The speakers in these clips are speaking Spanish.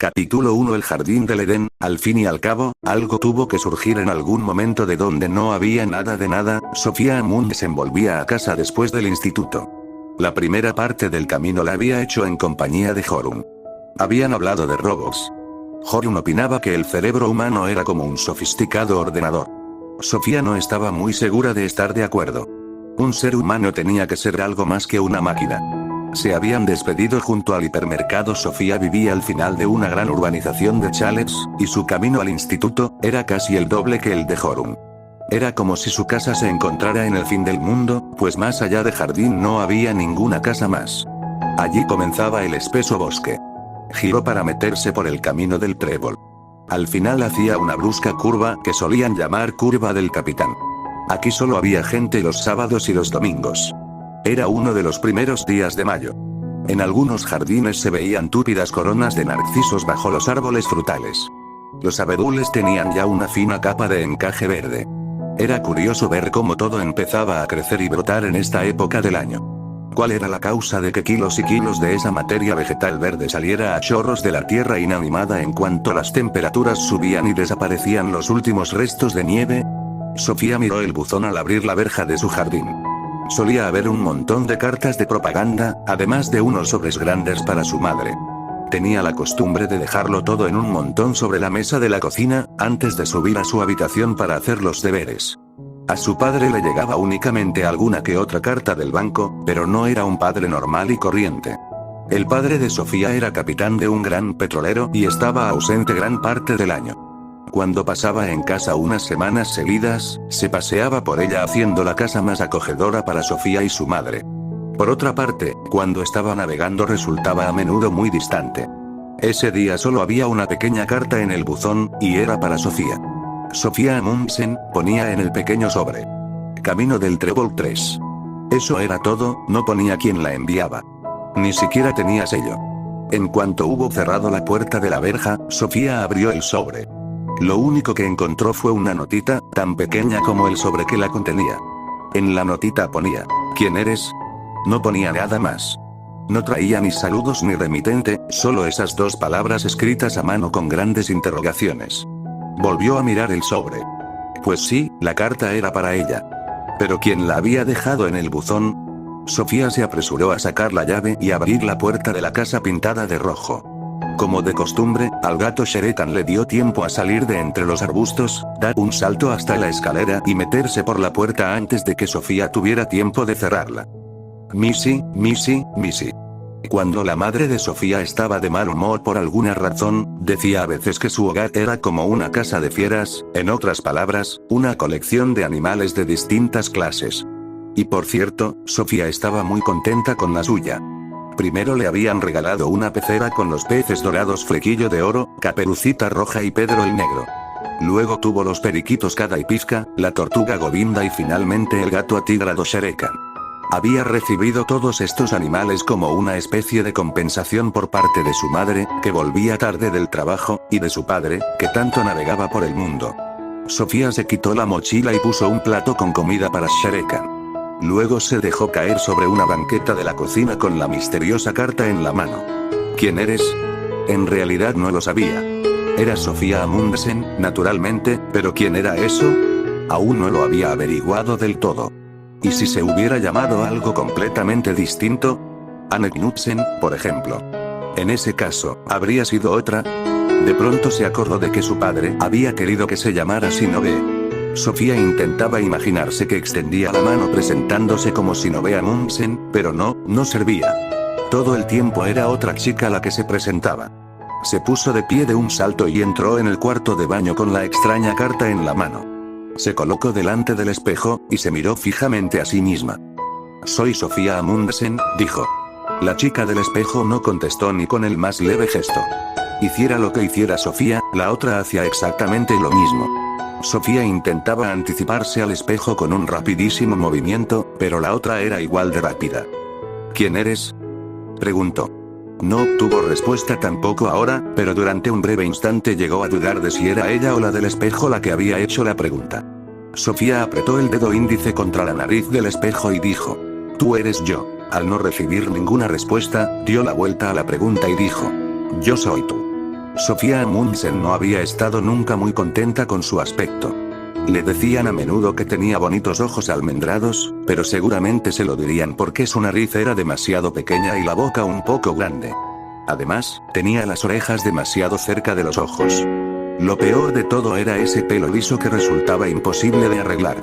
Capítulo 1. El jardín del Edén. Al fin y al cabo, algo tuvo que surgir en algún momento de donde no había nada de nada. Sofía Amundsen volvía a casa después del instituto. La primera parte del camino la había hecho en compañía de Jorun. Habían hablado de robots. Jorun opinaba que el cerebro humano era como un sofisticado ordenador. Sofía no estaba muy segura de estar de acuerdo. Un ser humano tenía que ser algo más que una máquina. Se habían despedido junto al hipermercado. Sofía vivía al final de una gran urbanización de chalets, y su camino al instituto era casi el doble que el de Jorun. Era como si su casa se encontrara en el fin del mundo, pues más allá de jardín no había ninguna casa más. Allí comenzaba el espeso bosque. Giró para meterse por el camino del trébol. Al final hacía una brusca curva que solían llamar curva del capitán. Aquí solo había gente los sábados y los domingos. Era uno de los primeros días de mayo. En algunos jardines se veían túpidas coronas de narcisos bajo los árboles frutales. Los abedules tenían ya una fina capa de encaje verde. Era curioso ver cómo todo empezaba a crecer y brotar en esta época del año. ¿Cuál era la causa de que kilos y kilos de esa materia vegetal verde saliera a chorros de la tierra inanimada en cuanto las temperaturas subían y desaparecían los últimos restos de nieve? Sofía miró el buzón al abrir la verja de su jardín. Solía haber un montón de cartas de propaganda, además de unos sobres grandes para su madre. Tenía la costumbre de dejarlo todo en un montón sobre la mesa de la cocina, antes de subir a su habitación para hacer los deberes. A su padre le llegaba únicamente alguna que otra carta del banco, pero no era un padre normal y corriente. El padre de Sofía era capitán de un gran petrolero y estaba ausente gran parte del año. Cuando pasaba en casa unas semanas seguidas, se paseaba por ella haciendo la casa más acogedora para Sofía y su madre. Por otra parte, cuando estaba navegando resultaba a menudo muy distante. Ese día solo había una pequeña carta en el buzón, y era para Sofía. Sofía Amundsen, ponía en el pequeño sobre. Camino del trébol 3. Eso era todo, no ponía quién la enviaba. Ni siquiera tenía sello. En cuanto hubo cerrado la puerta de la verja, Sofía abrió el sobre. Lo único que encontró fue una notita, tan pequeña como el sobre que la contenía. En la notita ponía, ¿quién eres? No ponía nada más. No traía ni saludos ni remitente, solo esas dos palabras escritas a mano con grandes interrogaciones. Volvió a mirar el sobre. Pues sí, la carta era para ella. Pero ¿quién la había dejado en el buzón? Sofía se apresuró a sacar la llave y abrir la puerta de la casa pintada de rojo. Como de costumbre, al gato Sheretan le dio tiempo a salir de entre los arbustos, dar un salto hasta la escalera y meterse por la puerta antes de que Sofía tuviera tiempo de cerrarla. Missy. Cuando la madre de Sofía estaba de mal humor por alguna razón, decía a veces que su hogar era como una casa de fieras, en otras palabras, una colección de animales de distintas clases. Y por cierto, Sofía estaba muy contenta con la suya. Primero le habían regalado una pecera con los peces dorados Flequillo de Oro, Caperucita Roja y Pedro el Negro. Luego tuvo los periquitos Cada y Pizca, la tortuga Govinda y finalmente el gato atígrado Sherekan. Había recibido todos estos animales como una especie de compensación por parte de su madre, que volvía tarde del trabajo, y de su padre, que tanto navegaba por el mundo. Sofía se quitó la mochila y puso un plato con comida para Sherekan. Luego se dejó caer sobre una banqueta de la cocina con la misteriosa carta en la mano. ¿Quién eres? En realidad no lo sabía. Era Sofía Amundsen, naturalmente, pero ¿quién era eso? Aún no lo había averiguado del todo. ¿Y si se hubiera llamado algo completamente distinto? Anne Knudsen, por ejemplo. En ese caso, ¿habría sido otra? De pronto se acordó de que su padre había querido que se llamara Sinobe. Sofía intentaba imaginarse que extendía la mano presentándose como Sinobe Amundsen, pero no servía. Todo el tiempo era otra chica la que se presentaba. Se puso de pie de un salto y entró en el cuarto de baño con la extraña carta en la mano. Se colocó delante del espejo, y se miró fijamente a sí misma. Soy Sofía Amundsen, dijo. La chica del espejo no contestó ni con el más leve gesto. Hiciera lo que hiciera Sofía, la otra hacía exactamente lo mismo. Sofía intentaba anticiparse al espejo con un rapidísimo movimiento, pero la otra era igual de rápida. ¿Quién eres? Preguntó. No obtuvo respuesta tampoco ahora, pero durante un breve instante llegó a dudar de si era ella o la del espejo la que había hecho la pregunta. Sofía apretó el dedo índice contra la nariz del espejo y dijo: Tú eres yo. Al no recibir ninguna respuesta, dio la vuelta a la pregunta y dijo: Yo soy tú. Sofía Amundsen no había estado nunca muy contenta con su aspecto. Le decían a menudo que tenía bonitos ojos almendrados, pero seguramente se lo dirían porque su nariz era demasiado pequeña y la boca un poco grande. Además, tenía las orejas demasiado cerca de los ojos. Lo peor de todo era ese pelo liso que resultaba imposible de arreglar.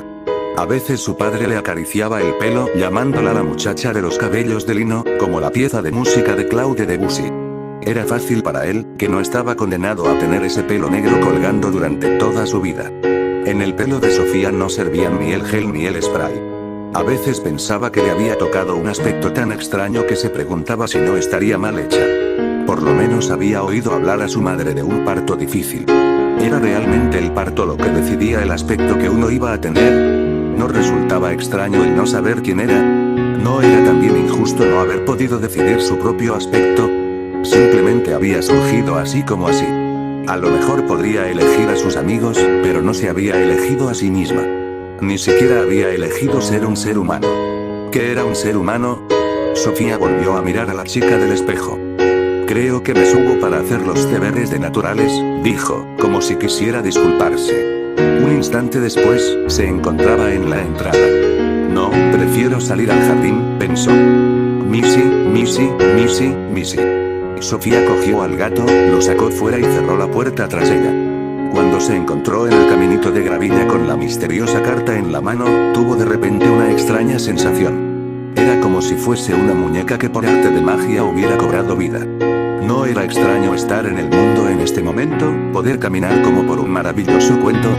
A veces su padre le acariciaba el pelo llamándola la muchacha de los cabellos de lino, como la pieza de música de Claude Debussy. Era fácil para él, que no estaba condenado a tener ese pelo negro colgando durante toda su vida. En el pelo de Sofía no servían ni el gel ni el spray. A veces pensaba que le había tocado un aspecto tan extraño que se preguntaba si no estaría mal hecha. Por lo menos había oído hablar a su madre de un parto difícil. ¿Era realmente el parto lo que decidía el aspecto que uno iba a tener? ¿No resultaba extraño el no saber quién era? ¿No era también injusto no haber podido decidir su propio aspecto? Simplemente había surgido así como así. A lo mejor podría elegir a sus amigos, pero no se había elegido a sí misma. Ni siquiera había elegido ser un ser humano. ¿Qué era un ser humano? Sofía volvió a mirar a la chica del espejo. Creo que me subo para hacer los deberes de naturales, dijo, como si quisiera disculparse. Un instante después, se encontraba en la entrada. No, prefiero salir al jardín, pensó. Missy, Missy, Missy, Missy. Sofía cogió al gato, lo sacó fuera y cerró la puerta tras ella. Cuando se encontró en el caminito de gravilla con la misteriosa carta en la mano, tuvo de repente una extraña sensación. Era como si fuese una muñeca que por arte de magia hubiera cobrado vida. ¿No era extraño estar en el mundo en este momento, poder caminar como por un maravilloso cuento?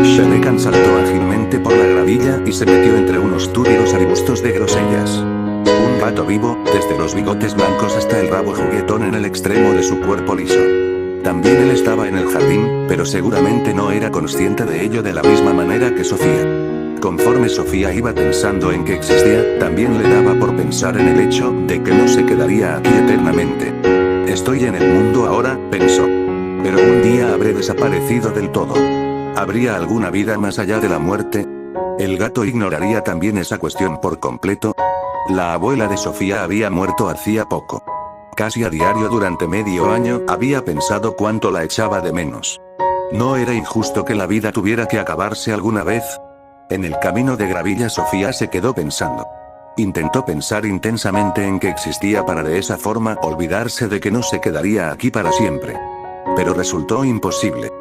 Sherekan saltó ágilmente por la gravilla y se metió entre unos túridos arbustos de grosellas. Un gato vivo, desde los bigotes blancos hasta el rabo juguetón en el extremo de su cuerpo liso. También él estaba en el jardín, pero seguramente no era consciente de ello de la misma manera que Sofía. Conforme Sofía iba pensando en que existía, también le daba por pensar en el hecho de que no se quedaría aquí eternamente. Estoy en el mundo ahora, pensó. Pero un día habré desaparecido del todo. ¿Habría alguna vida más allá de la muerte? ¿El gato ignoraría también esa cuestión por completo? La abuela de Sofía había muerto hacía poco. Casi a diario durante medio año había pensado cuánto la echaba de menos. ¿No era injusto que la vida tuviera que acabarse alguna vez? En el camino de gravilla Sofía se quedó pensando. Intentó pensar intensamente en que existía para de esa forma olvidarse de que no se quedaría aquí para siempre. Pero resultó imposible.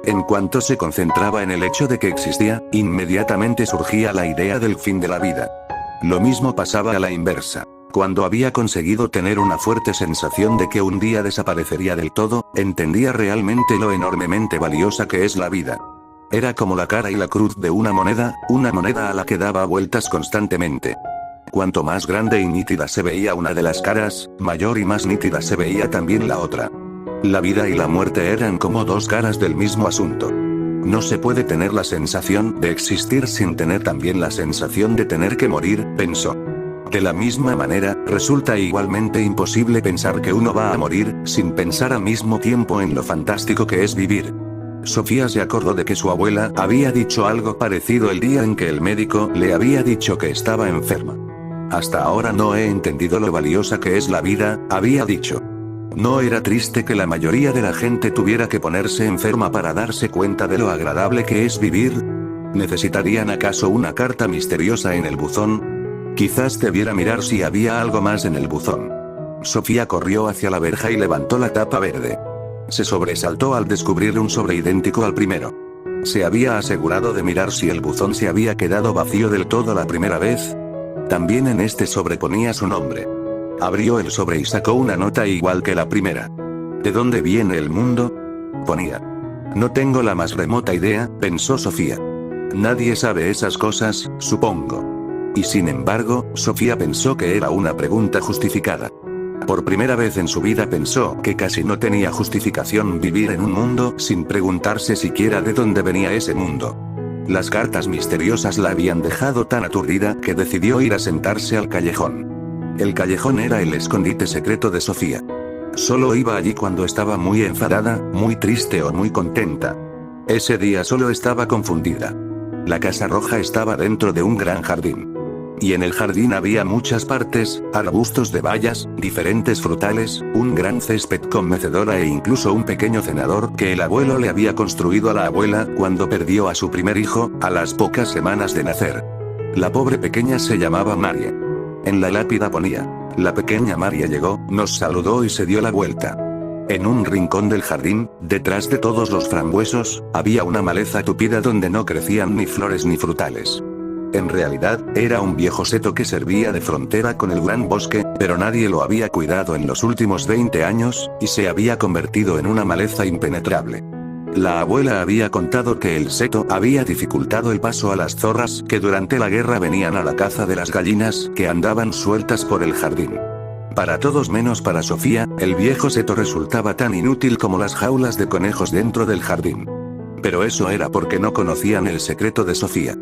En cuanto se concentraba en el hecho de que existía, inmediatamente surgía la idea del fin de la vida. Lo mismo pasaba a la inversa. Cuando había conseguido tener una fuerte sensación de que un día desaparecería del todo, entendía realmente lo enormemente valiosa que es la vida. Era como la cara y la cruz de una moneda a la que daba vueltas constantemente. Cuanto más grande y nítida se veía una de las caras, mayor y más nítida se veía también la otra. La vida y la muerte eran como dos caras del mismo asunto. No se puede tener la sensación de existir sin tener también la sensación de tener que morir, pensó. De la misma manera, resulta igualmente imposible pensar que uno va a morir, sin pensar al mismo tiempo en lo fantástico que es vivir. Sofía se acordó de que su abuela había dicho algo parecido el día en que el médico le había dicho que estaba enferma. Hasta ahora no he entendido lo valiosa que es la vida, había dicho. ¿No era triste que la mayoría de la gente tuviera que ponerse enferma para darse cuenta de lo agradable que es vivir? ¿Necesitarían acaso una carta misteriosa en el buzón? Quizás debiera mirar si había algo más en el buzón. Sofía corrió hacia la verja y levantó la tapa verde. Se sobresaltó al descubrir un sobre idéntico al primero. ¿Se había asegurado de mirar si el buzón se había quedado vacío del todo la primera vez? También en este sobre ponía su nombre. Abrió el sobre y sacó una nota igual que la primera. ¿De dónde viene el mundo? Ponía. No tengo la más remota idea, pensó Sofía. Nadie sabe esas cosas, supongo. Y sin embargo, Sofía pensó que era una pregunta justificada. Por primera vez en su vida pensó que casi no tenía justificación vivir en un mundo sin preguntarse siquiera de dónde venía ese mundo. Las cartas misteriosas la habían dejado tan aturdida que decidió ir a sentarse al callejón. El callejón era el escondite secreto de Sofía. Solo iba allí cuando estaba muy enfadada, muy triste o muy contenta. Ese día solo estaba confundida. La casa roja estaba dentro de un gran jardín. Y en el jardín había muchas partes, arbustos de bayas, diferentes frutales, un gran césped con mecedora e incluso un pequeño cenador que el abuelo le había construido a la abuela cuando perdió a su primer hijo, a las pocas semanas de nacer. La pobre pequeña se llamaba María. En la lápida ponía: la pequeña María llegó, nos saludó y se dio la vuelta. En un rincón del jardín, detrás de todos los frambuesos, había una maleza tupida donde no crecían ni flores ni frutales. En realidad, era un viejo seto que servía de frontera con el gran bosque, pero nadie lo había cuidado en los últimos 20 años, y se había convertido en una maleza impenetrable. La abuela había contado que el seto había dificultado el paso a las zorras que durante la guerra venían a la caza de las gallinas que andaban sueltas por el jardín. Para todos menos para Sofía, el viejo seto resultaba tan inútil como las jaulas de conejos dentro del jardín. Pero eso era porque no conocían el secreto de Sofía.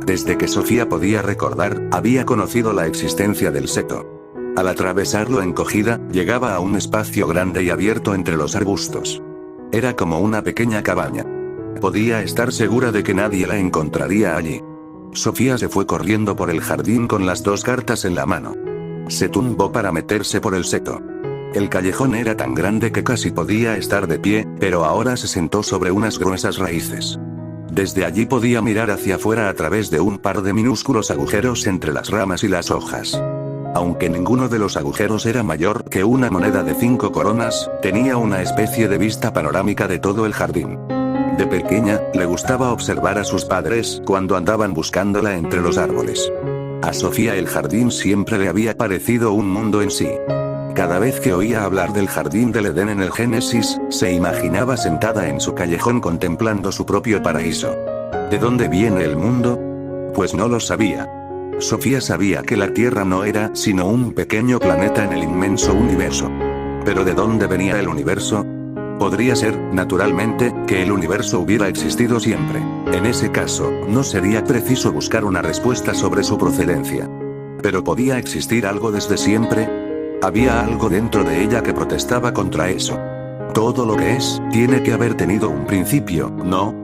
Desde que Sofía podía recordar, había conocido la existencia del seto. Al atravesarlo encogida, llegaba a un espacio grande y abierto entre los arbustos. Era como una pequeña cabaña. Podía estar segura de que nadie la encontraría allí. Sofía se fue corriendo por el jardín con las dos cartas en la mano. Se tumbó para meterse por el seto. El callejón era tan grande que casi podía estar de pie, pero ahora se sentó sobre unas gruesas raíces. Desde allí podía mirar hacia afuera a través de un par de minúsculos agujeros entre las ramas y las hojas. Aunque ninguno de los agujeros era mayor que una moneda de 5 coronas, tenía una especie de vista panorámica de todo el jardín. De pequeña, le gustaba observar a sus padres cuando andaban buscándola entre los árboles. A Sofía el jardín siempre le había parecido un mundo en sí. Cada vez que oía hablar del jardín del Edén en el Génesis, se imaginaba sentada en su callejón contemplando su propio paraíso. ¿De dónde viene el mundo? Pues no lo sabía. Sofía sabía que la Tierra no era sino un pequeño planeta en el inmenso universo. ¿Pero de dónde venía el universo? Podría ser, naturalmente, que el universo hubiera existido siempre. En ese caso, no sería preciso buscar una respuesta sobre su procedencia. ¿Pero podía existir algo desde siempre? Había algo dentro de ella que protestaba contra eso. Todo lo que es, tiene que haber tenido un principio, ¿no?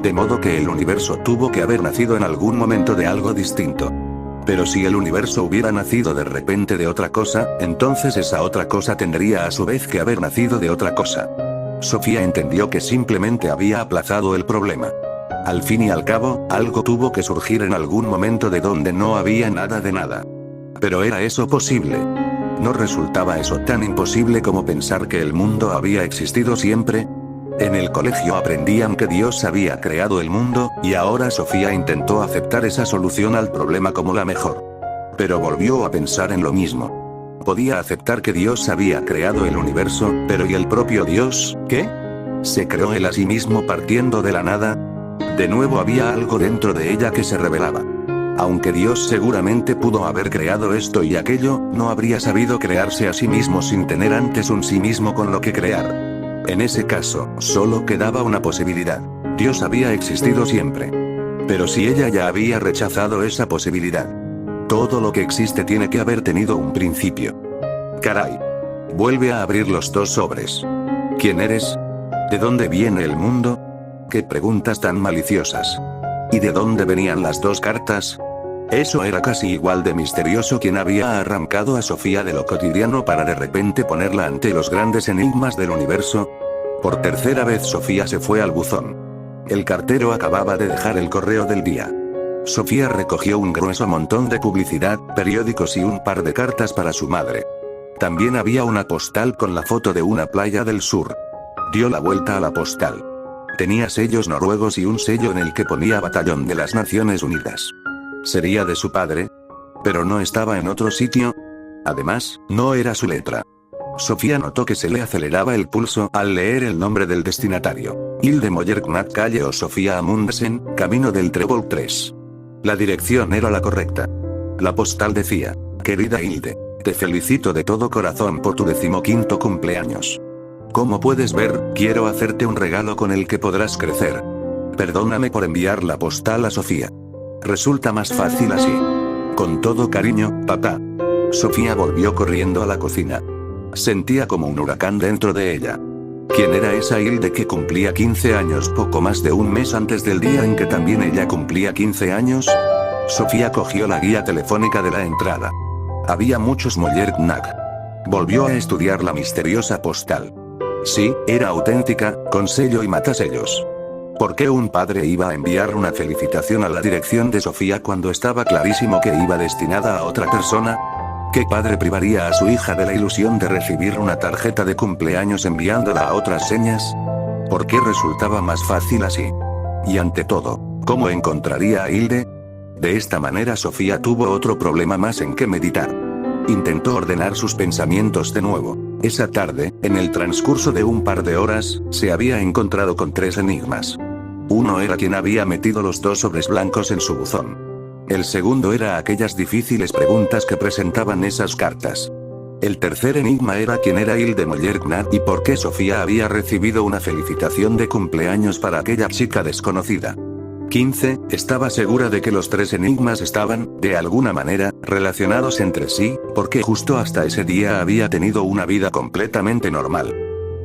De modo que el universo tuvo que haber nacido en algún momento de algo distinto. Pero si el universo hubiera nacido de repente de otra cosa, entonces esa otra cosa tendría a su vez que haber nacido de otra cosa. Sofía entendió que simplemente había aplazado el problema. Al fin y al cabo, algo tuvo que surgir en algún momento de donde no había nada de nada. ¿Pero era eso posible? ¿No resultaba eso tan imposible como pensar que el mundo había existido siempre? En el colegio aprendían que Dios había creado el mundo, y ahora Sofía intentó aceptar esa solución al problema como la mejor. Pero volvió a pensar en lo mismo. Podía aceptar que Dios había creado el universo, pero ¿y el propio Dios, qué? ¿Se creó él a sí mismo partiendo de la nada? De nuevo había algo dentro de ella que se revelaba. Aunque Dios seguramente pudo haber creado esto y aquello, no habría sabido crearse a sí mismo sin tener antes un sí mismo con lo que crear. En ese caso, solo quedaba una posibilidad. Dios había existido siempre. Pero si ella ya había rechazado esa posibilidad, todo lo que existe tiene que haber tenido un principio. Caray. Vuelve a abrir los dos sobres. ¿Quién eres? ¿De dónde viene el mundo? ¿Qué preguntas tan maliciosas? ¿Y de dónde venían las dos cartas? Eso era casi igual de misterioso. ¿Quién había arrancado a Sofía de lo cotidiano para de repente ponerla ante los grandes enigmas del universo? Por tercera vez Sofía se fue al buzón. El cartero acababa de dejar el correo del día. Sofía recogió un grueso montón de publicidad, periódicos y un par de cartas para su madre. También había una postal con la foto de una playa del sur. Dio la vuelta a la postal. Tenía sellos noruegos y un sello en el que ponía Batallón de las Naciones Unidas. ¿Sería de su padre? Pero no estaba en otro sitio. Además, no era su letra. Sofía notó que se le aceleraba el pulso al leer el nombre del destinatario. Hilde Mojerknat, calle o Sofía Amundsen, camino del Trébol 3. La dirección era la correcta. La postal decía: querida Hilde, te felicito de todo corazón por tu 15º cumpleaños. Como puedes ver, quiero hacerte un regalo con el que podrás crecer. Perdóname por enviar la postal a Sofía. Resulta más fácil así. Con todo cariño, papá. Sofía volvió corriendo a la cocina. Sentía como un huracán dentro de ella. ¿Quién era esa Hilde que cumplía 15 años poco más de un mes antes del día en que también ella cumplía 15 años? Sofía cogió la guía telefónica de la entrada. Había muchos Mollerknack. Volvió a estudiar la misteriosa postal. Sí, era auténtica, con sello y matasellos. ¿Por qué un padre iba a enviar una felicitación a la dirección de Sofía cuando estaba clarísimo que iba destinada a otra persona? ¿Qué padre privaría a su hija de la ilusión de recibir una tarjeta de cumpleaños enviándola a otras señas? ¿Por qué resultaba más fácil así? Y ante todo, ¿cómo encontraría a Hilde? De esta manera Sofía tuvo otro problema más en que meditar. Intentó ordenar sus pensamientos de nuevo. Esa tarde, en el transcurso de un par de horas, se había encontrado con 3 enigmas. Uno era quien había metido los 2 sobres blancos en su buzón. El segundo era aquellas difíciles preguntas que presentaban esas cartas. El tercer enigma era quién era Hilde Mollerknack y por qué Sofía había recibido una felicitación de cumpleaños para aquella chica desconocida. 15. Estaba segura de que los 3 enigmas estaban, de alguna manera, relacionados entre sí, porque justo hasta ese día había tenido una vida completamente normal.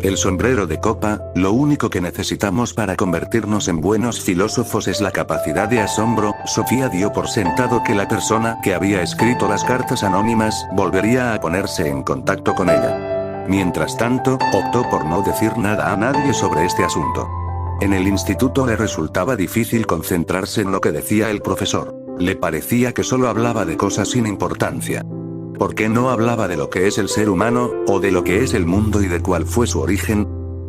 El sombrero de copa, lo único que necesitamos para convertirnos en buenos filósofos es la capacidad de asombro. Sofía dio por sentado que la persona que había escrito las cartas anónimas volvería a ponerse en contacto con ella. Mientras tanto, optó por no decir nada a nadie sobre este asunto. En el instituto le resultaba difícil concentrarse en lo que decía el profesor. Le parecía que solo hablaba de cosas sin importancia. ¿Por qué no hablaba de lo que es el ser humano, o de lo que es el mundo y de cuál fue su origen?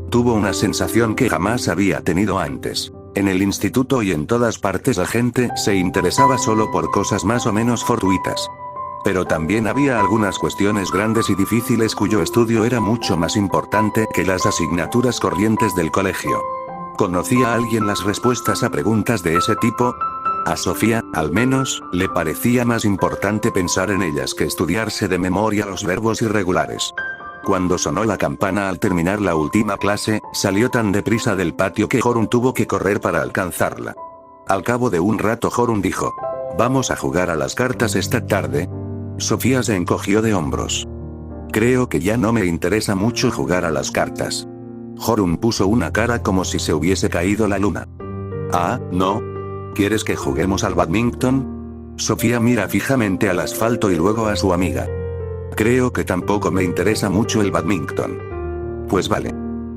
Tuvo una sensación que jamás había tenido antes. En el instituto y en todas partes la gente se interesaba solo por cosas más o menos fortuitas. Pero también había algunas cuestiones grandes y difíciles cuyo estudio era mucho más importante que las asignaturas corrientes del colegio. ¿Conocía alguien las respuestas a preguntas de ese tipo? A Sofía, al menos, le parecía más importante pensar en ellas que estudiarse de memoria los verbos irregulares. Cuando sonó la campana al terminar la última clase, salió tan deprisa del patio que Jorun tuvo que correr para alcanzarla. Al cabo de un rato Jorun dijo: ¿Vamos a jugar a las cartas esta tarde? Sofía se encogió de hombros. Creo que ya no me interesa mucho jugar a las cartas. Jorun puso una cara como si se hubiese caído la luna. Ah, ¿no? ¿Quieres que juguemos al bádminton? Sofía mira fijamente al asfalto y luego a su amiga. Creo que tampoco me interesa mucho el bádminton. Pues vale.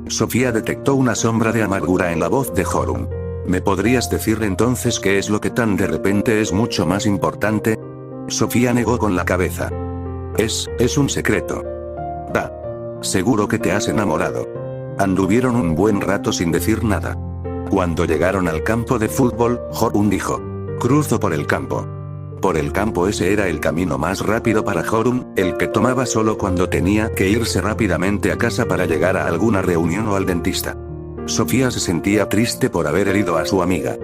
Sofía detectó una sombra de amargura en la voz de Jorun. ¿Me podrías decir entonces qué es lo que tan de repente es mucho más importante? Sofía negó con la cabeza. Es un secreto. Va. Seguro que te has enamorado. Anduvieron un buen rato sin decir nada. Cuando llegaron al campo de fútbol, Jorun dijo: Cruzo por el campo. Por el campo. Ese era el camino más rápido para Jorun, el que tomaba solo cuando tenía que irse rápidamente a casa para llegar a alguna reunión o al dentista. Sofía se sentía triste por haber herido a su amiga.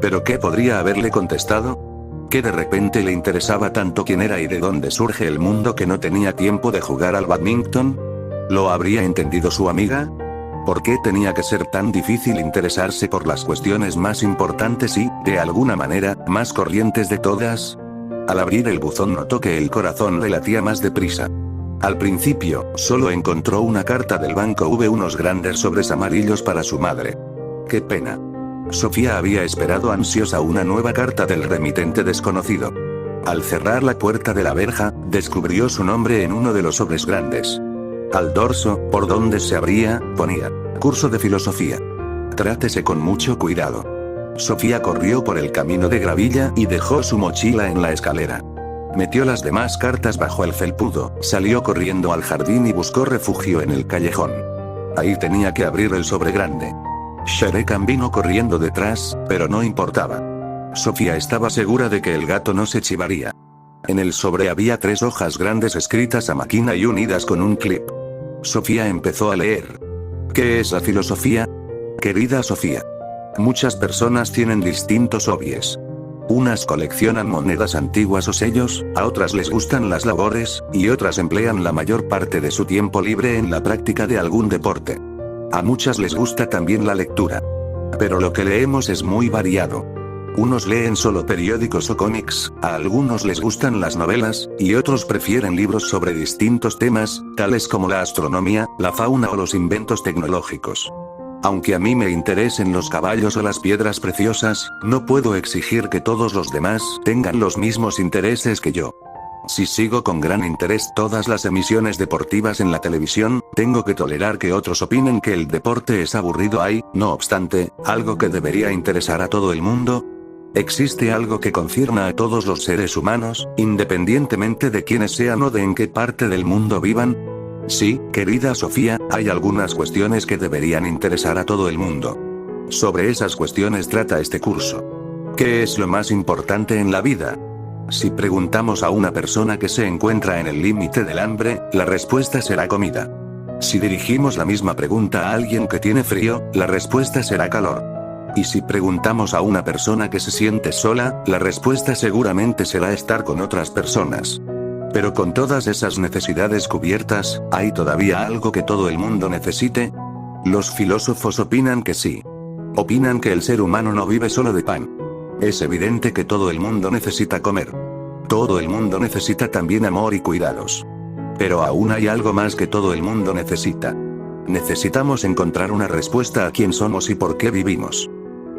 ¿Pero qué podría haberle contestado? ¿Que de repente le interesaba tanto quién era y de dónde surge el mundo que no tenía tiempo de jugar al bádminton? ¿Lo habría entendido su amiga? ¿Por qué tenía que ser tan difícil interesarse por las cuestiones más importantes y, de alguna manera, más corrientes de todas? Al abrir el buzón notó que el corazón le latía más deprisa. Al principio, solo encontró una carta del banco unos grandes sobres amarillos para su madre. ¡Qué pena! Sofía había esperado ansiosa una nueva carta del remitente desconocido. Al cerrar la puerta de la verja, descubrió su nombre en uno de los sobres grandes. Al dorso, por donde se abría, ponía: Curso de filosofía. Trátese con mucho cuidado. Sofía corrió por el camino de gravilla y dejó su mochila en la escalera. Metió las demás cartas bajo el felpudo, salió corriendo al jardín y buscó refugio en el callejón. Ahí tenía que abrir el sobre grande. Sharekan vino corriendo detrás, pero no importaba. Sofía estaba segura de que el gato no se chivaría. En el sobre había 3 hojas grandes escritas a máquina y unidas con un clip. Sofía empezó a leer. ¿Qué es la filosofía? Querida Sofía. Muchas personas tienen distintos hobbies. Unas coleccionan monedas antiguas o sellos, a otras les gustan las labores, y otras emplean la mayor parte de su tiempo libre en la práctica de algún deporte. A muchas les gusta también la lectura. Pero lo que leemos es muy variado. Unos leen solo periódicos o cómics, a algunos les gustan las novelas, y otros prefieren libros sobre distintos temas, tales como la astronomía, la fauna o los inventos tecnológicos. Aunque a mí me interesen los caballos o las piedras preciosas, no puedo exigir que todos los demás tengan los mismos intereses que yo. Si sigo con gran interés todas las emisiones deportivas en la televisión, tengo que tolerar que otros opinen que el deporte es aburrido. Hay, no obstante, algo que debería interesar a todo el mundo. ¿Existe algo que concierna a todos los seres humanos, independientemente de quiénes sean o de en qué parte del mundo vivan? Sí, querida Sofía, hay algunas cuestiones que deberían interesar a todo el mundo. Sobre esas cuestiones trata este curso. ¿Qué es lo más importante en la vida? Si preguntamos a una persona que se encuentra en el límite del hambre, la respuesta será comida. Si dirigimos la misma pregunta a alguien que tiene frío, la respuesta será calor. Y si preguntamos a una persona que se siente sola, la respuesta seguramente será estar con otras personas. Pero con todas esas necesidades cubiertas, ¿hay todavía algo que todo el mundo necesite? Los filósofos opinan que sí. Opinan que el ser humano no vive solo de pan. Es evidente que todo el mundo necesita comer. Todo el mundo necesita también amor y cuidados. Pero aún hay algo más que todo el mundo necesita. Necesitamos encontrar una respuesta a quién somos y por qué vivimos.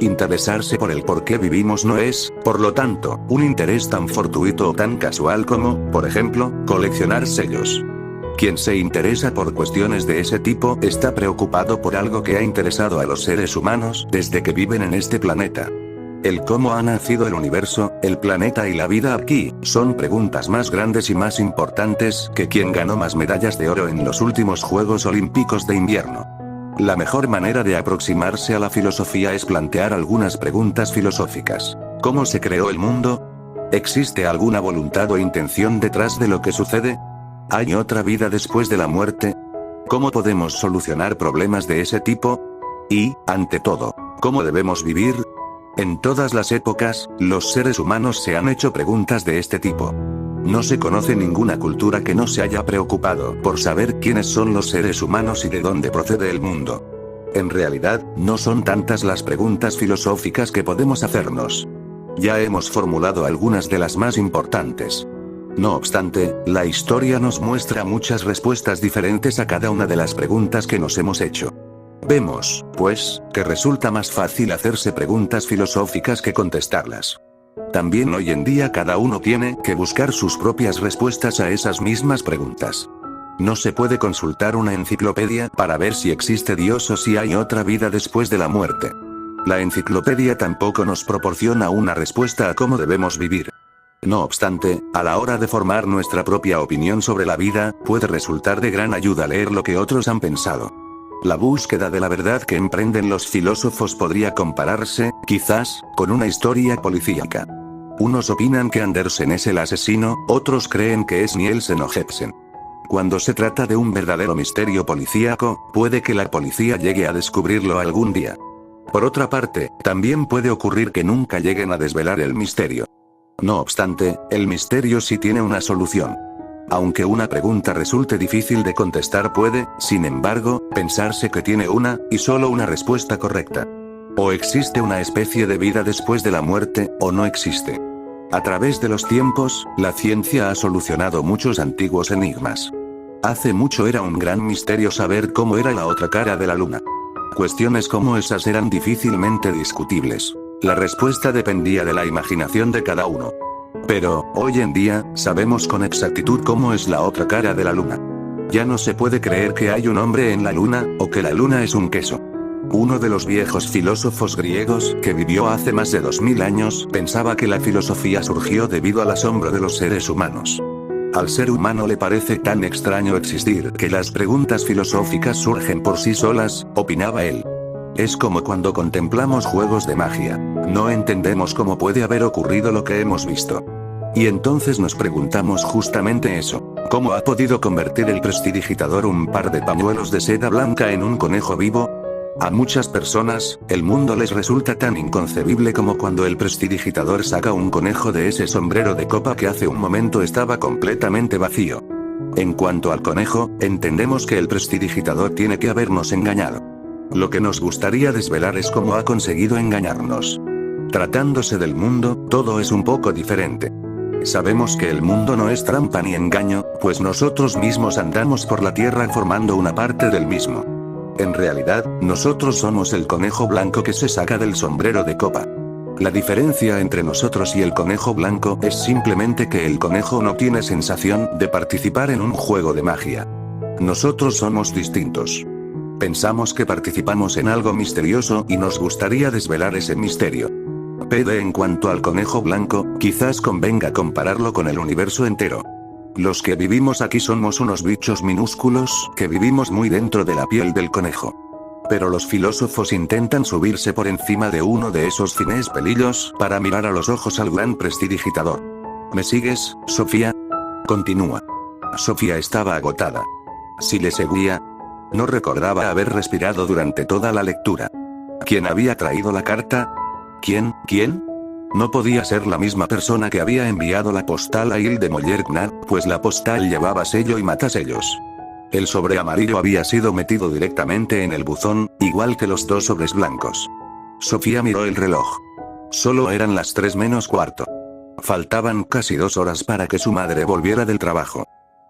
Interesarse por el por qué vivimos no es, por lo tanto, un interés tan fortuito o tan casual como, por ejemplo, coleccionar sellos. Quien se interesa por cuestiones de ese tipo está preocupado por algo que ha interesado a los seres humanos desde que viven en este planeta. El cómo ha nacido el universo, el planeta y la vida aquí, son preguntas más grandes y más importantes que quién ganó más medallas de oro en los últimos Juegos Olímpicos de Invierno. La mejor manera de aproximarse a la filosofía es plantear algunas preguntas filosóficas. ¿Cómo se creó el mundo? ¿Existe alguna voluntad o intención detrás de lo que sucede? ¿Hay otra vida después de la muerte? ¿Cómo podemos solucionar problemas de ese tipo? Y, ante todo, ¿cómo debemos vivir? En todas las épocas, los seres humanos se han hecho preguntas de este tipo. No se conoce ninguna cultura que no se haya preocupado por saber quiénes son los seres humanos y de dónde procede el mundo. En realidad, no son tantas las preguntas filosóficas que podemos hacernos. Ya hemos formulado algunas de las más importantes. No obstante, la historia nos muestra muchas respuestas diferentes a cada una de las preguntas que nos hemos hecho. Vemos, pues, que resulta más fácil hacerse preguntas filosóficas que contestarlas. También hoy en día cada uno tiene que buscar sus propias respuestas a esas mismas preguntas. No se puede consultar una enciclopedia para ver si existe Dios o si hay otra vida después de la muerte. La enciclopedia tampoco nos proporciona una respuesta a cómo debemos vivir. No obstante, a la hora de formar nuestra propia opinión sobre la vida, puede resultar de gran ayuda leer lo que otros han pensado. La búsqueda de la verdad que emprenden los filósofos podría compararse, quizás, con una historia policíaca. Unos opinan que Andersen es el asesino, otros creen que es Nielsen o Jepsen. Cuando se trata de un verdadero misterio policíaco, puede que la policía llegue a descubrirlo algún día. Por otra parte, también puede ocurrir que nunca lleguen a desvelar el misterio. No obstante, el misterio sí tiene una solución. Aunque una pregunta resulte difícil de contestar puede, sin embargo, pensarse que tiene una, y solo una respuesta correcta. O existe una especie de vida después de la muerte, o no existe. A través de los tiempos, la ciencia ha solucionado muchos antiguos enigmas. Hace mucho era un gran misterio saber cómo era la otra cara de la luna. Cuestiones como esas eran difícilmente discutibles. La respuesta dependía de la imaginación de cada uno. Pero, hoy en día, sabemos con exactitud cómo es la otra cara de la luna. Ya no se puede creer que hay un hombre en la luna, o que la luna es un queso. Uno de los viejos filósofos griegos, que vivió hace más de 2000 años, pensaba que la filosofía surgió debido al asombro de los seres humanos. Al ser humano le parece tan extraño existir que las preguntas filosóficas surgen por sí solas, opinaba él. Es como cuando contemplamos juegos de magia. No entendemos cómo puede haber ocurrido lo que hemos visto. Y entonces nos preguntamos justamente eso. ¿Cómo ha podido convertir el prestidigitador un par de pañuelos de seda blanca en un conejo vivo? A muchas personas, el mundo les resulta tan inconcebible como cuando el prestidigitador saca un conejo de ese sombrero de copa que hace un momento estaba completamente vacío. En cuanto al conejo, entendemos que el prestidigitador tiene que habernos engañado. Lo que nos gustaría desvelar es cómo ha conseguido engañarnos. Tratándose del mundo, todo es un poco diferente. Sabemos que el mundo no es trampa ni engaño, pues nosotros mismos andamos por la tierra formando una parte del mismo. En realidad, nosotros somos el conejo blanco que se saca del sombrero de copa. La diferencia entre nosotros y el conejo blanco es simplemente que el conejo no tiene sensación de participar en un juego de magia. Nosotros somos distintos. Pensamos que participamos en algo misterioso y nos gustaría desvelar ese misterio. Pero en cuanto al conejo blanco, quizás convenga compararlo con el universo entero. Los que vivimos aquí somos unos bichos minúsculos que vivimos muy dentro de la piel del conejo. Pero los filósofos intentan subirse por encima de uno de esos fines pelillos para mirar a los ojos al gran prestidigitador. ¿Me sigues, Sofía? Continúa. Sofía estaba agotada. Si le seguía, no recordaba haber respirado durante toda la lectura. ¿Quién había traído la carta? ¿Quién? No podía ser la misma persona que había enviado la postal a Ile de Mollergnat, pues la postal llevaba sello y matasellos. El sobre amarillo había sido metido directamente en el buzón, igual que los dos sobres blancos. Sofía miró el reloj. Solo eran las 3 menos cuarto. Faltaban casi 2 horas para que su madre volviera del trabajo.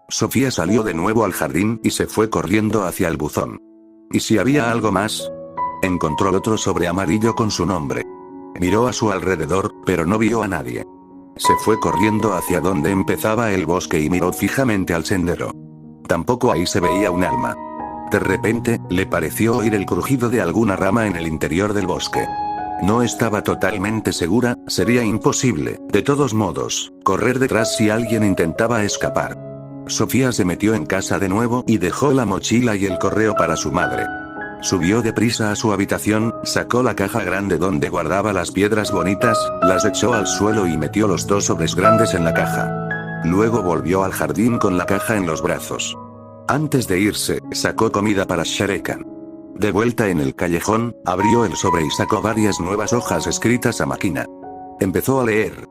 Sofía salió de nuevo al jardín y se fue corriendo hacia el buzón. ¿Y si había algo más? Encontró otro sobre amarillo con su nombre. Miró a su alrededor, pero no vio a nadie. Se fue corriendo hacia donde empezaba el bosque y miró fijamente al sendero. Tampoco ahí se veía un alma. De repente, le pareció oír el crujido de alguna rama en el interior del bosque. No estaba totalmente segura, sería imposible, de todos modos, correr detrás si alguien intentaba escapar. Sofía se metió en casa de nuevo y dejó la mochila y el correo para su madre. Subió deprisa a su habitación, sacó la caja grande donde guardaba las piedras bonitas, las echó al suelo y metió los 2 sobres grandes en la caja. Luego volvió al jardín con la caja en los brazos. Antes de irse, sacó comida para Shere Khan. De vuelta en el callejón, abrió el sobre y sacó varias nuevas hojas escritas a máquina. Empezó a leer.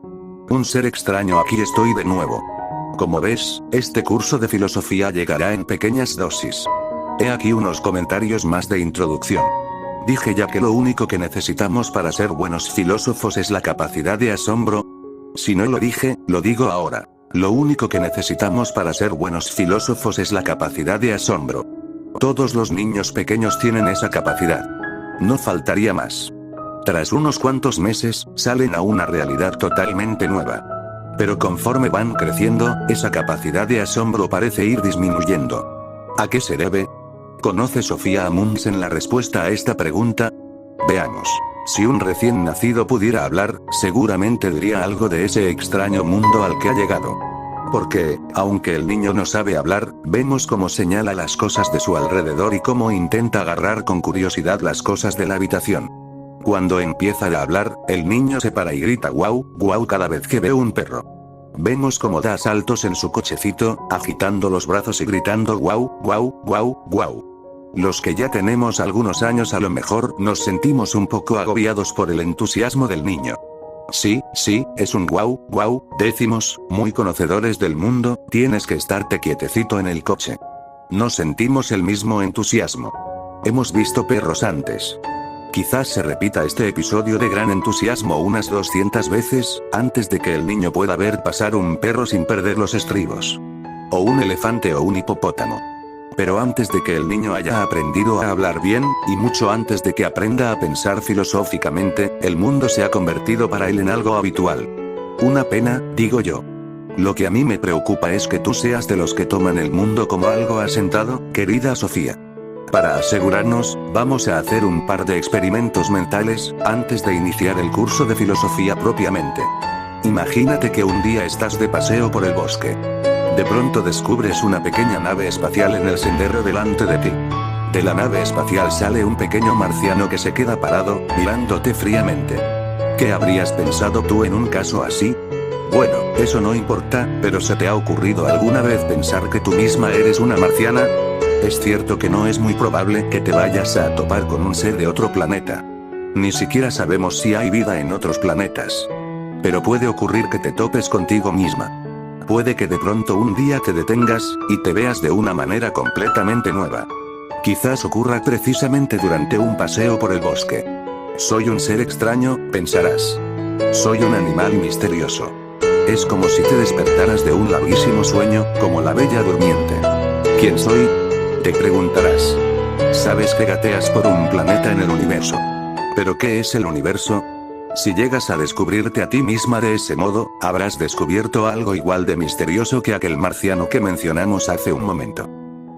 Un ser extraño, aquí estoy de nuevo. Como ves, este curso de filosofía llegará en pequeñas dosis. He aquí unos comentarios más de introducción. Dije ya que lo único que necesitamos para ser buenos filósofos es la capacidad de asombro. Si no lo dije, lo digo ahora. Lo único que necesitamos para ser buenos filósofos es la capacidad de asombro. Todos los niños pequeños tienen esa capacidad. No faltaría más. Tras unos cuantos meses, salen a una realidad totalmente nueva. Pero conforme van creciendo, esa capacidad de asombro parece ir disminuyendo. ¿A qué se debe? ¿Conoce Sofía Amundsen la respuesta a esta pregunta? Veamos. Si un recién nacido pudiera hablar, seguramente diría algo de ese extraño mundo al que ha llegado. Porque, aunque el niño no sabe hablar, vemos cómo señala las cosas de su alrededor y cómo intenta agarrar con curiosidad las cosas de la habitación. Cuando empieza a hablar, el niño se para y grita guau, guau cada vez que ve un perro. Vemos cómo da saltos en su cochecito, agitando los brazos y gritando guau, guau, guau, guau. Los que ya tenemos algunos años a lo mejor nos sentimos un poco agobiados por el entusiasmo del niño. Sí, es un guau, guau, decimos, muy conocedores del mundo, tienes que estarte quietecito en el coche. No sentimos el mismo entusiasmo. Hemos visto perros antes. Quizás se repita este episodio de gran entusiasmo unas 200 veces, antes de que el niño pueda ver pasar un perro sin perder los estribos. O un elefante o un hipopótamo. Pero antes de que el niño haya aprendido a hablar bien, y mucho antes de que aprenda a pensar filosóficamente, el mundo se ha convertido para él en algo habitual. Una pena, digo yo. Lo que a mí me preocupa es que tú seas de los que toman el mundo como algo asentado, querida Sofía. Para asegurarnos, vamos a hacer un par de experimentos mentales, antes de iniciar el curso de filosofía propiamente. Imagínate que un día estás de paseo por el bosque. De pronto descubres una pequeña nave espacial en el sendero delante de ti. De la nave espacial sale un pequeño marciano que se queda parado, mirándote fríamente. ¿Qué habrías pensado tú en un caso así? Bueno, eso no importa, pero ¿se te ha ocurrido alguna vez pensar que tú misma eres una marciana? Es cierto que no es muy probable que te vayas a topar con un ser de otro planeta. Ni siquiera sabemos si hay vida en otros planetas. Pero puede ocurrir que te topes contigo misma. Puede que de pronto un día te detengas, y te veas de una manera completamente nueva. Quizás ocurra precisamente durante un paseo por el bosque. Soy un ser extraño, pensarás. Soy un animal misterioso. Es como si te despertaras de un larguísimo sueño, como la bella durmiente. ¿Quién soy? Te preguntarás. Sabes que gateas por un planeta en el universo. ¿Pero qué es el universo? Si llegas a descubrirte a ti misma de ese modo, habrás descubierto algo igual de misterioso que aquel marciano que mencionamos hace un momento.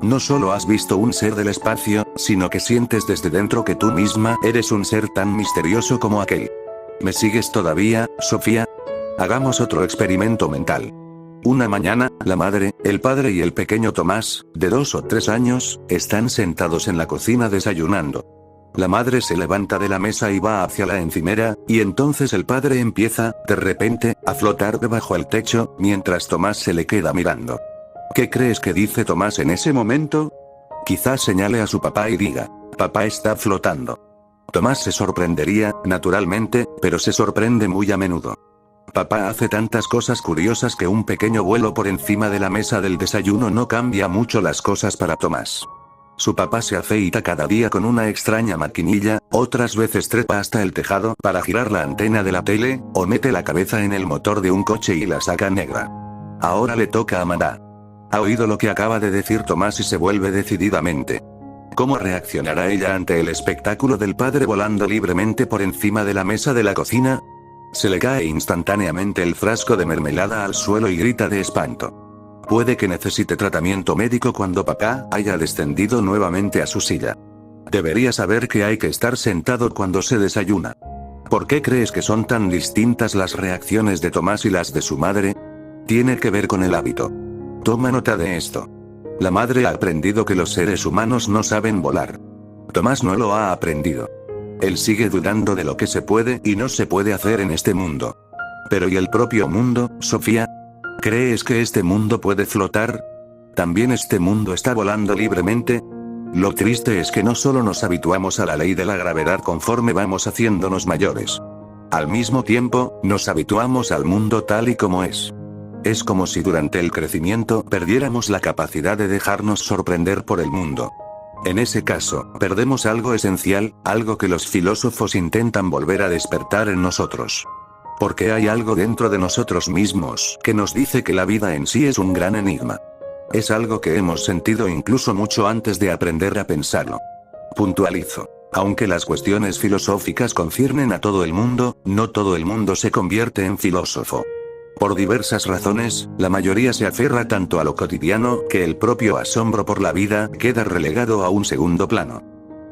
No solo has visto un ser del espacio, sino que sientes desde dentro que tú misma eres un ser tan misterioso como aquel. ¿Me sigues todavía, Sofía? Hagamos otro experimento mental. Una mañana, la madre, el padre y el pequeño Tomás, de 2 o 3 años, están sentados en la cocina desayunando. La madre se levanta de la mesa y va hacia la encimera, y entonces el padre empieza, de repente, a flotar debajo del techo, mientras Tomás se le queda mirando. ¿Qué crees que dice Tomás en ese momento? Quizás señale a su papá y diga: papá está flotando. Tomás se sorprendería, naturalmente, pero se sorprende muy a menudo. Papá hace tantas cosas curiosas que un pequeño vuelo por encima de la mesa del desayuno no cambia mucho las cosas para Tomás. Su papá se afeita cada día con una extraña maquinilla, otras veces trepa hasta el tejado para girar la antena de la tele, o mete la cabeza en el motor de un coche y la saca negra. Ahora le toca a mamá. Ha oído lo que acaba de decir Tomás y se vuelve decididamente. ¿Cómo reaccionará ella ante el espectáculo del padre volando libremente por encima de la mesa de la cocina? Se le cae instantáneamente el frasco de mermelada al suelo y grita de espanto. Puede que necesite tratamiento médico cuando papá haya descendido nuevamente a su silla. Debería saber que hay que estar sentado cuando se desayuna. ¿Por qué crees que son tan distintas las reacciones de Tomás y las de su madre? Tiene que ver con el hábito. Toma nota de esto. La madre ha aprendido que los seres humanos no saben volar. Tomás no lo ha aprendido. Él sigue dudando de lo que se puede y no se puede hacer en este mundo. Pero ¿y el propio mundo, Sofía? ¿Crees que este mundo puede flotar? ¿También este mundo está volando libremente? Lo triste es que no solo nos habituamos a la ley de la gravedad conforme vamos haciéndonos mayores. Al mismo tiempo, nos habituamos al mundo tal y como es. Es como si durante el crecimiento perdiéramos la capacidad de dejarnos sorprender por el mundo. En ese caso, perdemos algo esencial, algo que los filósofos intentan volver a despertar en nosotros. Porque hay algo dentro de nosotros mismos que nos dice que la vida en sí es un gran enigma. Es algo que hemos sentido incluso mucho antes de aprender a pensarlo. Puntualizo. Aunque las cuestiones filosóficas conciernen a todo el mundo, no todo el mundo se convierte en filósofo. Por diversas razones, la mayoría se aferra tanto a lo cotidiano que el propio asombro por la vida queda relegado a un segundo plano.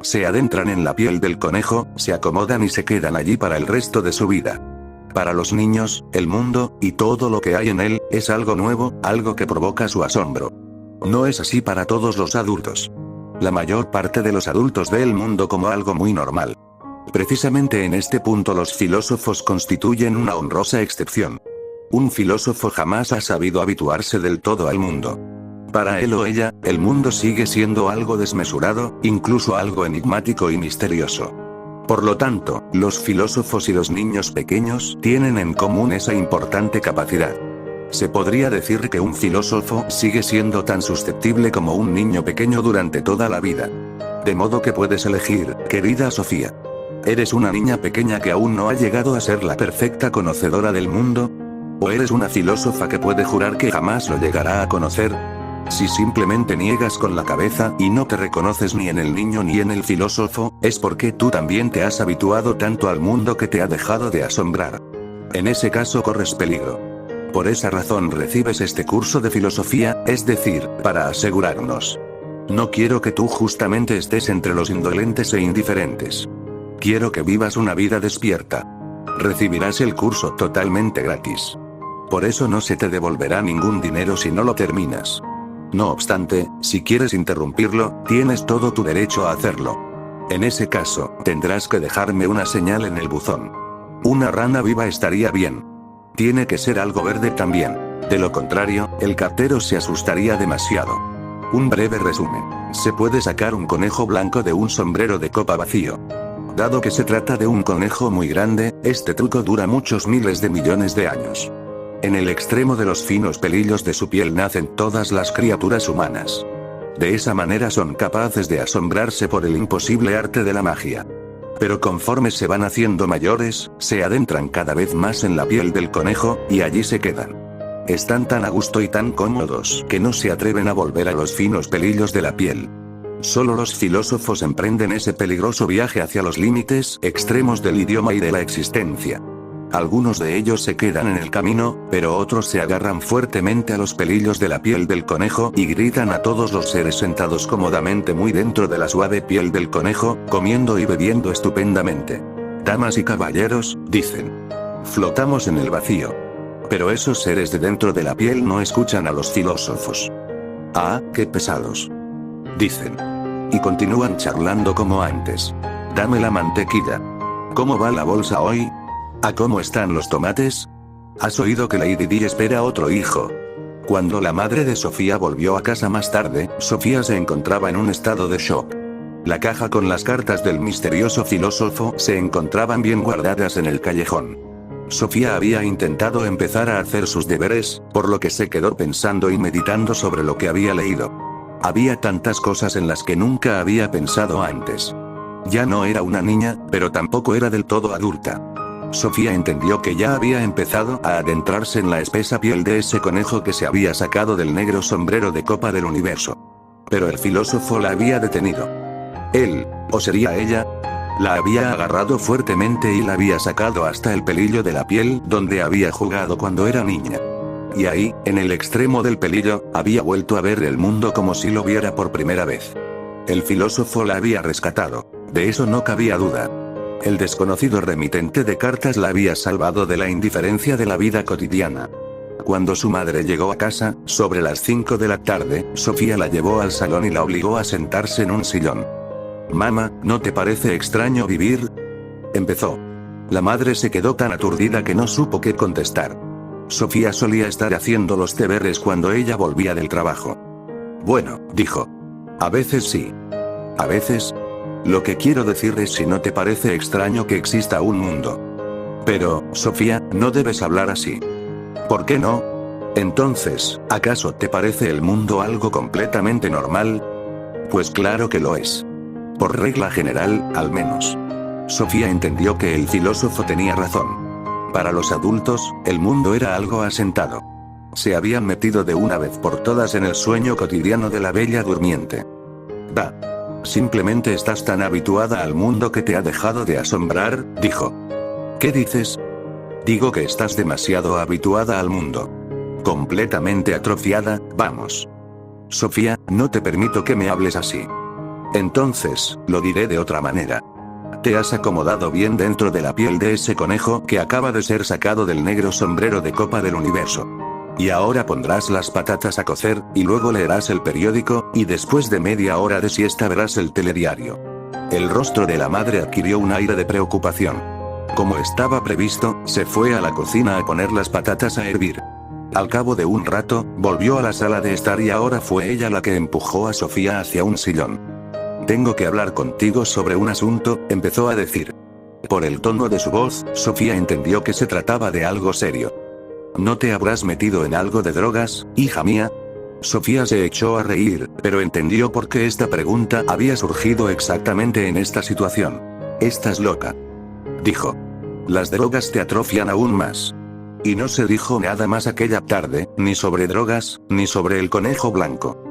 Se adentran en la piel del conejo, se acomodan y se quedan allí para el resto de su vida. Para los niños, el mundo, y todo lo que hay en él, es algo nuevo, algo que provoca su asombro. No es así para todos los adultos. La mayor parte de los adultos ve el mundo como algo muy normal. Precisamente en este punto los filósofos constituyen una honrosa excepción. Un filósofo jamás ha sabido habituarse del todo al mundo. Para él o ella, el mundo sigue siendo algo desmesurado, incluso algo enigmático y misterioso. Por lo tanto, los filósofos y los niños pequeños tienen en común esa importante capacidad. Se podría decir que un filósofo sigue siendo tan susceptible como un niño pequeño durante toda la vida. De modo que puedes elegir, querida Sofía. ¿Eres una niña pequeña que aún no ha llegado a ser la perfecta conocedora del mundo? ¿O eres una filósofa que puede jurar que jamás lo llegará a conocer? Si simplemente niegas con la cabeza y no te reconoces ni en el niño ni en el filósofo, es porque tú también te has habituado tanto al mundo que te ha dejado de asombrar. En ese caso corres peligro. Por esa razón recibes este curso de filosofía, es decir, para asegurarnos. No quiero que tú justamente estés entre los indolentes e indiferentes. Quiero que vivas una vida despierta. Recibirás el curso totalmente gratis. Por eso no se te devolverá ningún dinero si no lo terminas. No obstante, si quieres interrumpirlo, tienes todo tu derecho a hacerlo. En ese caso, tendrás que dejarme una señal en el buzón. Una rana viva estaría bien. Tiene que ser algo verde también. De lo contrario, el cartero se asustaría demasiado. Un breve resumen. Se puede sacar un conejo blanco de un sombrero de copa vacío. Dado que se trata de un conejo muy grande, este truco dura muchos miles de millones de años. En el extremo de los finos pelillos de su piel nacen todas las criaturas humanas. De esa manera son capaces de asombrarse por el imposible arte de la magia. Pero conforme se van haciendo mayores, se adentran cada vez más en la piel del conejo, y allí se quedan. Están tan a gusto y tan cómodos que no se atreven a volver a los finos pelillos de la piel. Solo los filósofos emprenden ese peligroso viaje hacia los límites extremos del idioma y de la existencia. Algunos de ellos se quedan en el camino, pero otros se agarran fuertemente a los pelillos de la piel del conejo y gritan a todos los seres sentados cómodamente muy dentro de la suave piel del conejo, comiendo y bebiendo estupendamente. Damas y caballeros, dicen. Flotamos en el vacío. Pero esos seres de dentro de la piel no escuchan a los filósofos. Ah, qué pesados. Dicen. Y continúan charlando como antes. Dame la mantequilla. ¿Cómo va la bolsa hoy? ¿A cómo están los tomates? ¿Has oído que Lady Di espera otro hijo? Cuando la madre de Sofía volvió a casa más tarde, Sofía se encontraba en un estado de shock. La caja con las cartas del misterioso filósofo se encontraban bien guardadas en el callejón. Sofía había intentado empezar a hacer sus deberes, por lo que se quedó pensando y meditando sobre lo que había leído. Había tantas cosas en las que nunca había pensado antes. Ya no era una niña, pero tampoco era del todo adulta. Sofía entendió que ya había empezado a adentrarse en la espesa piel de ese conejo que se había sacado del negro sombrero de copa del universo. Pero el filósofo la había detenido. Él, o sería ella, la había agarrado fuertemente y la había sacado hasta el pelillo de la piel donde había jugado cuando era niña. Y ahí, en el extremo del pelillo, había vuelto a ver el mundo como si lo viera por primera vez. El filósofo la había rescatado, de eso no cabía duda. El desconocido remitente de cartas la había salvado de la indiferencia de la vida cotidiana. Cuando su madre llegó a casa, sobre las 5 de la tarde, Sofía la llevó al salón y la obligó a sentarse en un sillón. «Mamá, ¿no te parece extraño vivir?», empezó. La madre se quedó tan aturdida que no supo qué contestar. Sofía solía estar haciendo los deberes cuando ella volvía del trabajo. «Bueno», dijo. «A veces sí. A veces. Lo que quiero decir es si no te parece extraño que exista un mundo». «Pero, Sofía, no debes hablar así». «¿Por qué no? Entonces, ¿acaso te parece el mundo algo completamente normal?». «Pues claro que lo es. Por regla general, al menos». Sofía entendió que el filósofo tenía razón. Para los adultos, el mundo era algo asentado. Se habían metido de una vez por todas en el sueño cotidiano de la bella durmiente. «Va. Simplemente estás tan habituada al mundo que te ha dejado de asombrar», dijo. «¿Qué dices?». «Digo que estás demasiado habituada al mundo. Completamente atrofiada, vamos». «Sofía, no te permito que me hables así». «Entonces, lo diré de otra manera. Te has acomodado bien dentro de la piel de ese conejo que acaba de ser sacado del negro sombrero de copa del universo. Y ahora pondrás las patatas a cocer, y luego leerás el periódico, y después de media hora de siesta verás el telediario». El rostro de la madre adquirió un aire de preocupación. Como estaba previsto, se fue a la cocina a poner las patatas a hervir. Al cabo de un rato, volvió a la sala de estar y ahora fue ella la que empujó a Sofía hacia un sillón. «Tengo que hablar contigo sobre un asunto», empezó a decir. Por el tono de su voz, Sofía entendió que se trataba de algo serio. «¿No te habrás metido en algo de drogas, hija mía?». Sofía se echó a reír, pero entendió por qué esta pregunta había surgido exactamente en esta situación. «Estás loca», dijo. «Las drogas te atrofian aún más». Y no se dijo nada más aquella tarde, ni sobre drogas, ni sobre el conejo blanco.